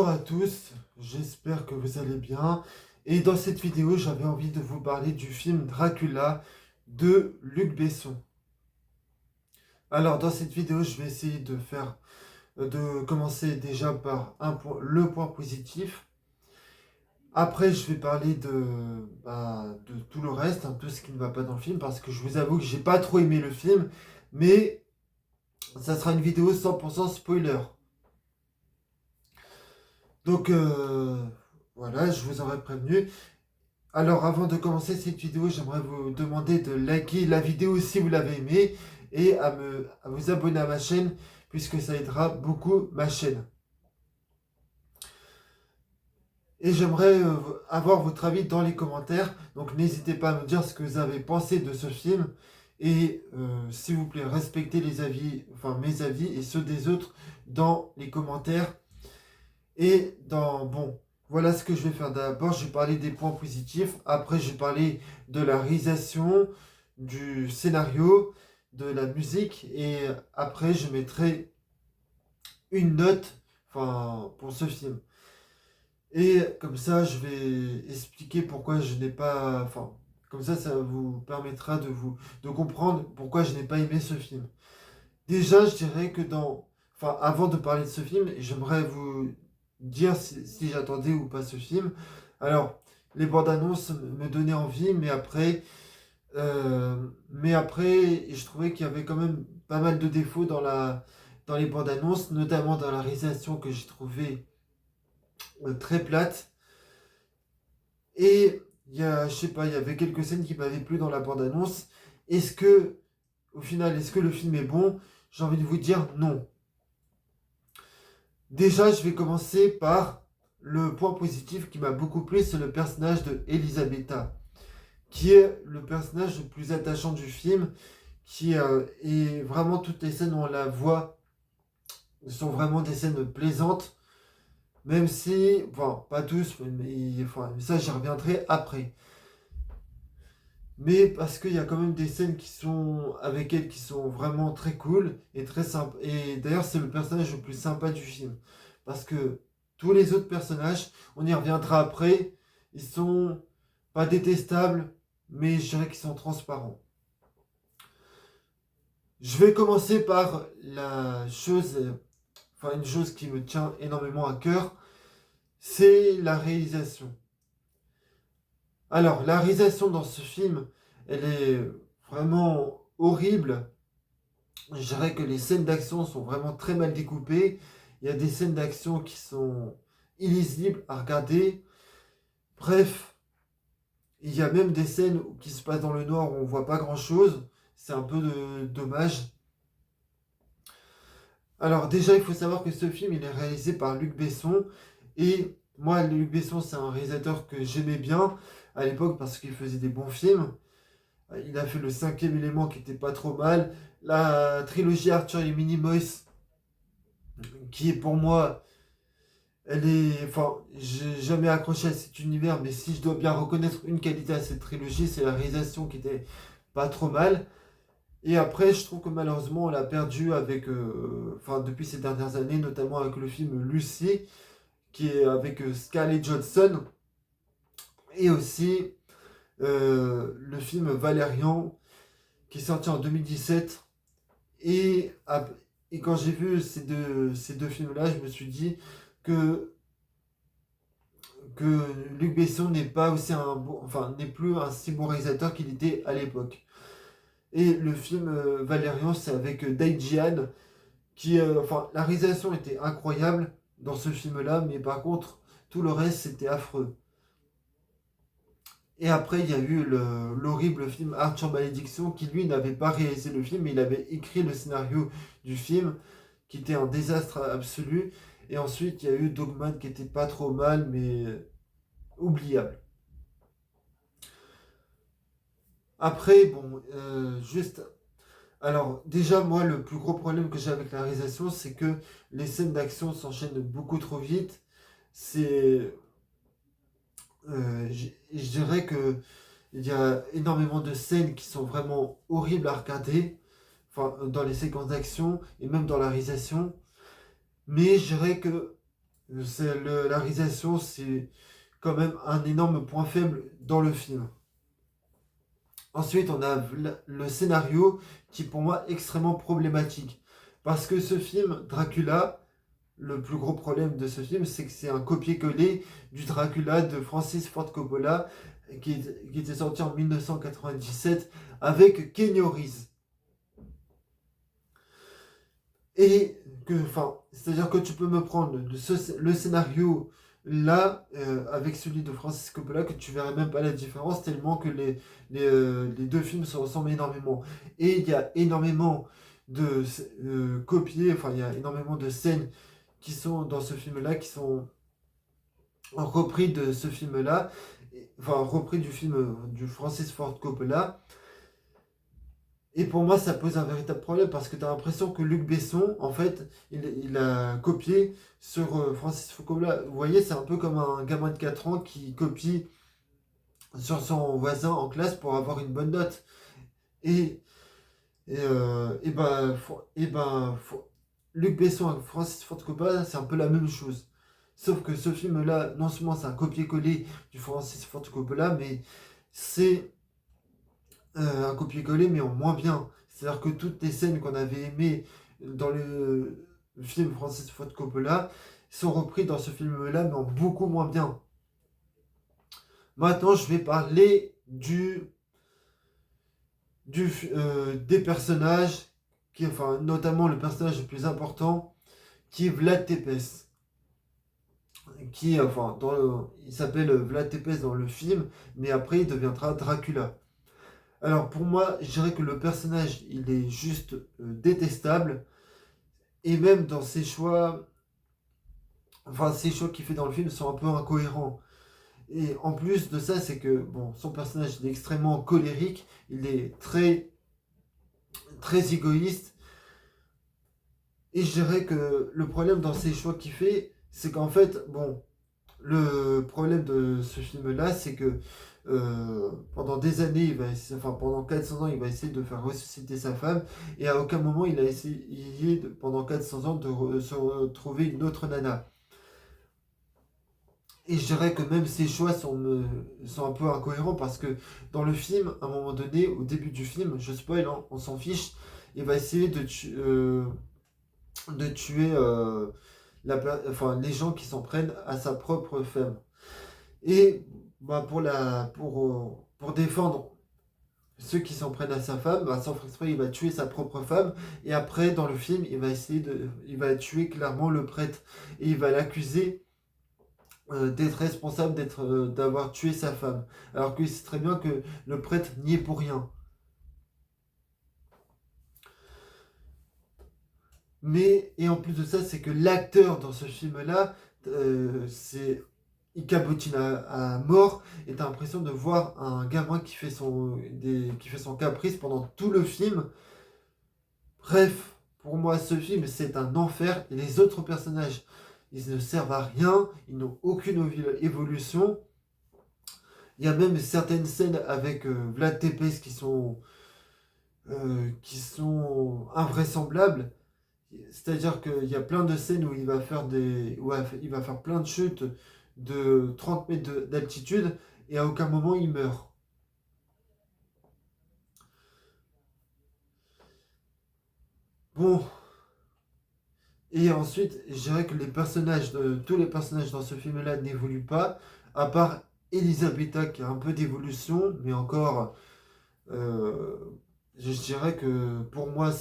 Bonjour à tous, j'espère que vous allez bien. Et dans cette vidéo, j'avais envie de vous parler du film Dracula de Luc Besson. Alors, dans cette vidéo, je vais essayer de commencer déjà par le point positif. Après, je vais parler de tout le reste, tout ce qui ne va pas dans le film, parce que je vous avoue que j'ai pas trop aimé le film, mais ça sera une vidéo 100% spoiler. Donc, voilà, je vous aurais prévenu. Alors, avant de commencer cette vidéo, j'aimerais vous demander de liker la vidéo si vous l'avez aimée et à vous abonner à ma chaîne puisque ça aidera beaucoup ma chaîne. Et j'aimerais avoir votre avis dans les commentaires. Donc, n'hésitez pas à me dire ce que vous avez pensé de ce film. Et s'il vous plaît, respectez les avis, enfin mes avis et ceux des autres dans les commentaires. Bon, voilà ce que je vais faire. D'abord, je vais parler des points positifs. Après, je vais parler de la réalisation, du scénario, de la musique. Et après, je mettrai une note, enfin, pour ce film. Et comme ça, je vais expliquer pourquoi je n'ai pas, enfin, comme ça vous permettra de comprendre pourquoi je n'ai pas aimé ce film. Déjà, je dirais que avant de parler de ce film, j'aimerais vous dire si j'attendais ou pas ce film. Alors, les bandes annonces me donnaient envie, mais après, je trouvais qu'il y avait quand même pas mal de défauts dans les bandes annonces, notamment dans la réalisation que j'ai trouvé très plate. Et je sais pas, il y avait quelques scènes qui m'avaient plu dans la bande annonce. Est-ce que, au final, est-ce que le film est bon? J'ai envie de vous dire non. Déjà, je vais commencer par le point positif qui m'a beaucoup plu, c'est le personnage de Elisabetta, qui est le personnage le plus attachant du film, qui est vraiment toutes les scènes où on la voit sont vraiment des scènes plaisantes, même si, enfin, pas tous, enfin, ça j'y reviendrai après. Mais parce qu'il y a quand même des scènes qui sont avec elle qui sont vraiment très cool et très sympa. Et d'ailleurs, c'est le personnage le plus sympa du film. Parce que tous les autres personnages, on y reviendra après, ils sont pas détestables, mais je dirais qu'ils sont transparents. Je vais commencer par une chose qui me tient énormément à cœur, c'est la réalisation. Alors, la réalisation dans ce film, elle est vraiment horrible. Je dirais que les scènes d'action sont vraiment très mal découpées. Il y a des scènes d'action qui sont illisibles à regarder. Bref, il y a même des scènes qui se passent dans le noir où on voit pas grand-chose. C'est un peu dommage. Alors déjà, il faut savoir que ce film, il est réalisé par Luc Besson. Et moi, Luc Besson, c'est un réalisateur que j'aimais bien à l'époque parce qu'il faisait des bons films. Il a fait le cinquième élément qui était pas trop mal. La trilogie Arthur et Minimoys, qui est pour moi, enfin, j'ai jamais accroché à cet univers, mais si je dois bien reconnaître une qualité à cette trilogie, c'est la réalisation qui était pas trop mal. Et après, je trouve que malheureusement, on l'a perdu depuis ces dernières années, notamment avec le film Lucy, qui est avec Scarlett Johansson, et aussi le film Valérian, qui est sorti en 2017. Et, et quand j'ai vu ces deux films-là, je me suis dit que, que Luc Besson n'est pas aussi n'est plus un si bon réalisateur qu'il était à l'époque. Et le film Valérian, c'est avec Dai Jian, la réalisation était incroyable dans ce film-là, mais par contre, tout le reste, c'était affreux. Et après, il y a eu l'horrible film Arthur Malédiction, qui lui n'avait pas réalisé le film, mais il avait écrit le scénario du film, qui était un désastre absolu. Et ensuite, il y a eu Dogman, qui était pas trop mal, mais oubliable. Après, bon, juste. Alors, déjà, moi, le plus gros problème que j'ai avec la réalisation, c'est que les scènes d'action s'enchaînent beaucoup trop vite. C'est. Je dirais que il y a énormément de scènes qui sont vraiment horribles à regarder, enfin, dans les séquences d'action et même dans la réalisation. Mais je dirais que La réalisation, c'est quand même un énorme point faible dans le film. Ensuite, on a le scénario qui est pour moi extrêmement problématique. Parce que ce film, Dracula, le plus gros problème de ce film, c'est que c'est un copier-coller du Dracula de Francis Ford Coppola qui était sorti en 1997 avec Keanu Reeves. Et c'est-à-dire que tu peux me prendre le scénario là avec celui de Francis Coppola que tu verrais même pas la différence tellement que les deux films se ressemblent énormément. Et il y a énormément de copiés, enfin il y a énormément de scènes qui sont dans ce film-là, qui sont repris de ce film-là, enfin repris du film du Francis Ford Coppola. Et pour moi, ça pose un véritable problème parce que tu as l'impression que Luc Besson, en fait, il a copié sur Francis Ford Coppola. Vous voyez, c'est un peu comme un gamin de 4 ans qui copie sur son voisin en classe pour avoir une bonne note. Et, Luc Besson et Francis Ford Coppola, c'est un peu la même chose. Sauf que ce film-là, non seulement c'est un copier-coller du Francis Ford Coppola, mais c'est un copier-coller, mais en moins bien. C'est-à-dire que toutes les scènes qu'on avait aimées dans le film Francis Ford Coppola sont reprises dans ce film-là, mais en beaucoup moins bien. Maintenant, je vais parler des personnages, notamment le personnage le plus important, qui est Vlad Tepes. Il s'appelle Vlad Tepes dans le film, mais après il deviendra Dracula. Alors pour moi, je dirais que le personnage, il est juste détestable. Et même dans ses choix, ces choix qu'il fait dans le film sont un peu incohérents. Et en plus de ça, c'est que bon, son personnage il est extrêmement colérique, il est très, très égoïste. Et je dirais que le problème dans ses choix qu'il fait, c'est qu'en fait, bon, le problème de ce film-là, c'est que pendant des années, pendant 400 ans, il va essayer de faire ressusciter sa femme, et à aucun moment il a essayé, pendant 400 ans, de se retrouver une autre nana. Et je dirais que même ses choix sont un peu incohérents parce que dans le film, à un moment donné, au début du film, je spoil, hein, on s'en fiche, il va essayer de tuer les gens qui s'en prennent à sa propre femme. Et pour défendre ceux qui s'en prennent à sa femme, sans faire exprès, il va tuer sa propre femme. Et après, dans le film, il va tuer clairement le prêtre. Et il va l'accuser d'être responsable d'avoir tué sa femme. Alors qu'il sait très bien que le prêtre n'y est pour rien. Et en plus de ça, c'est que l'acteur dans ce film-là, il cabotine à mort et t'as l'impression de voir un gamin qui fait son caprice pendant tout le film. Bref, pour moi, ce film, c'est un enfer et les autres personnages, ils ne servent à rien, ils n'ont aucune évolution. Il y a même certaines scènes avec Vlad Tepes qui sont invraisemblables. C'est-à-dire qu'il y a plein de scènes où il va faire plein de chutes de 30 mètres d'altitude et à aucun moment il meurt. Bon, et ensuite, je dirais que tous les personnages dans ce film-là n'évoluent pas, à part Elisabetta qui a un peu d'évolution, mais encore, euh, je dirais que pour moi,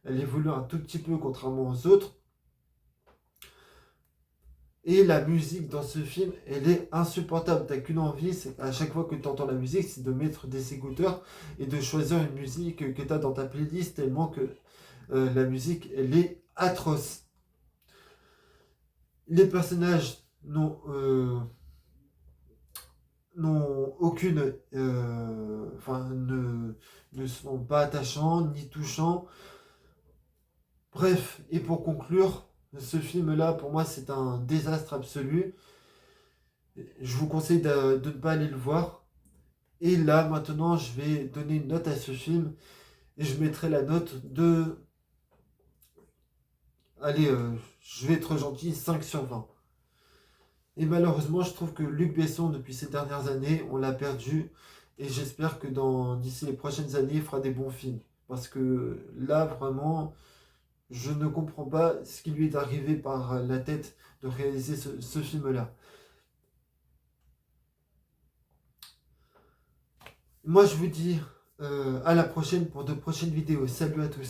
elle évolue un tout petit peu contrairement aux autres. Et la musique dans ce film, elle est insupportable. T'as qu'une envie, c'est à chaque fois que tu entends la musique, c'est de mettre des écouteurs et de choisir une musique que tu as dans ta playlist, tellement que la musique, elle est atroce. Les personnages n'ont aucune. Ne sont pas attachants ni touchants. Bref, et pour conclure, ce film-là, pour moi, c'est un désastre absolu. Je vous conseille de ne pas aller le voir. Et là, maintenant, je vais donner une note à ce film. Et je mettrai la note de... Allez, je vais être gentil, 5/20. Et malheureusement, je trouve que Luc Besson, depuis ces dernières années, on l'a perdu. Et j'espère que d'ici les prochaines années, il fera des bons films. Parce que là, vraiment, je ne comprends pas ce qui lui est arrivé par la tête de réaliser ce film-là. Moi, je vous dis à la prochaine pour de prochaines vidéos. Salut à tous.